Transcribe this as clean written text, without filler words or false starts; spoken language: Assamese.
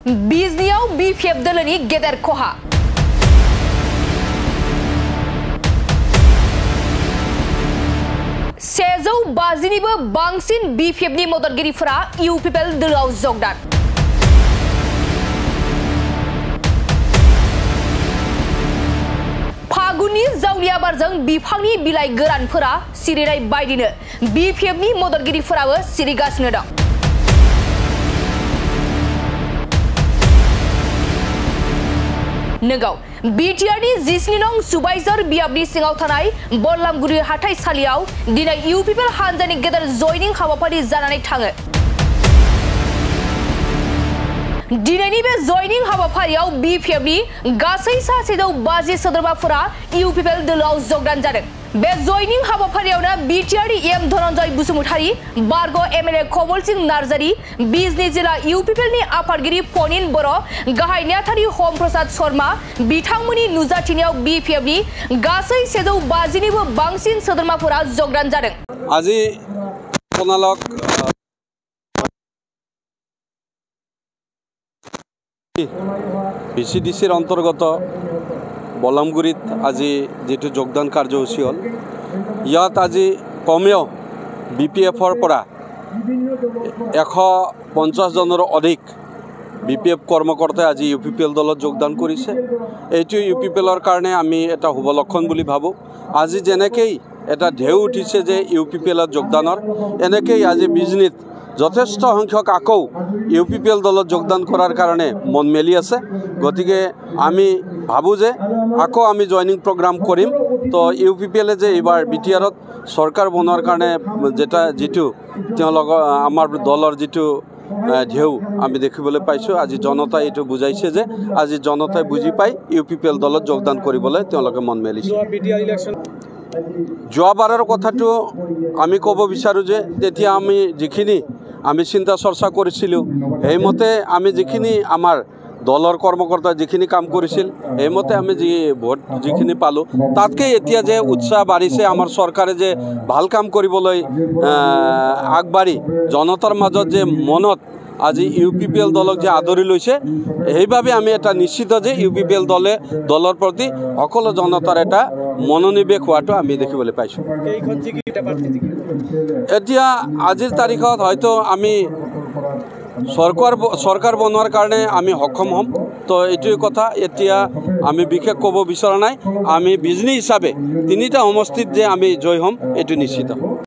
बिजनियाव BPF दोलोनि गेदेर खहा सेजौ 50निबो बांसिन BPFनि मददगिरिफोरा UPPL दोलोआव जगदान फागुननि जावलिया बारजों बिफांनि बिलाइ गोरानफोरा सिरिनाय बायदिनो BPFनि मददगिरिफोराबो सिरिगासिनो दं नोंगौ BTRनि 17 नं सुबाइजार बियाबनि सिङाव थानाय बरलामगुरि हाथाइसालियाव दिनै UPPL हानजानि गेदेर जयनिं हाबाफारि जानानै थाङो दिनैनि बे जयनिं हाबाफारियाव BPFनि गासै 750 सोद्रोमाफोरा UPPL दोलोआव जगदान जादों बे जयनिं हाबाफारियावनो BTRनि एम धनन्जय बसुमतारी बारग MLA कमल सिंह नार्जारी बिजनी जिल्ला UPPLनि आफादगिरि फनिन बर' गाहाय नेहाथारि हम प्रसाद शर्मा बिथांमोननि नुजाथिनायाव BPFनि गासै 750निबो बांसिन सोद्रोमाफोरा जगदान जादों আজি আপোনালোক BCDCৰ অন্তৰ্গত বলামগুৰিত আজি যেটো যোগদান কাৰ্যসূচী হল ইয়াত আজি কমেও BPFৰ পৰা 150 জনৰ অধিক BPF কৰ্মকৰ্তাই আজি UPPL দলত যোগদান কৰিছে এইটো UPPLৰ কাৰণে আমি এটা শুভ লক্ষণ বুলি ভাবো আজি যেনেকৈ এটা ঢেউ উঠিছে যে UPPLৰ যোগদানৰ এনেকৈ আজি বিজনীত যথেষ্ট সংখ্যক আকৌ UPPL দলত যোগদান কৰাৰ কাৰণে মন মেলি আছে গতিকে আমি ভাবো যে আকৌ আমি জয়নিং প্ৰগ্ৰাম কৰিম তো UPPL যে এবাৰ BTRত সৰকাৰ বনোৱাৰ কাৰণে যেটা যেটো তেওঁলোকৰ আমাৰ দলৰ যেটো ঢেউ আমি দেখিবলৈ পাইছো আজি জনতা এটো বুজাইছে যে আজি জনতাই বুজি পাই UPPL দলত যোগদান কৰিবলৈ তেওঁলোকে মন মেলিছে যোৱাবাৰৰ কথাটো আমি ক'ব বিচাৰো যে তেতিয়া আমি যিখিনি আমি চিন্তা চৰ্চা কৰিছিলো এইমতে আমি যিখিনি আমাৰ দলৰ কৰ্মকৰ্তা যিখিনি কাম কৰিছিল এইমতে আমি যি ভোট যিখিনি পালো তাতকে এতিয়া যে উৎসাহ বাঢ়িছে আমাৰ চৰকাৰে যে ভাল কাম কৰিবলৈ আগবাঢ়ি জনতাৰ মাজত যে মনত আজি UPPL দলক যে আদৰি লৈছে এইভাবে আমি এটা নিশ্চিত যে UPPL দলৰ প্ৰতি সকলো জনতাৰ এটা মনোনিৱেশ হোৱাটো আমি দেখিবলৈ পাইছো এতিয়া আজিৰ তাৰিখত হয়তো আমি সৰকাৰ বনোৱাৰ কাৰণে আমি সক্ষম হম তো এইটোই কথা এতিয়া আমি বিশেষ ক'ব বিচৰা নাই আমি বিজনী হিচাপে তিনিটা সমষ্টিত যে আমি জয় হম এইটো নিশ্চিত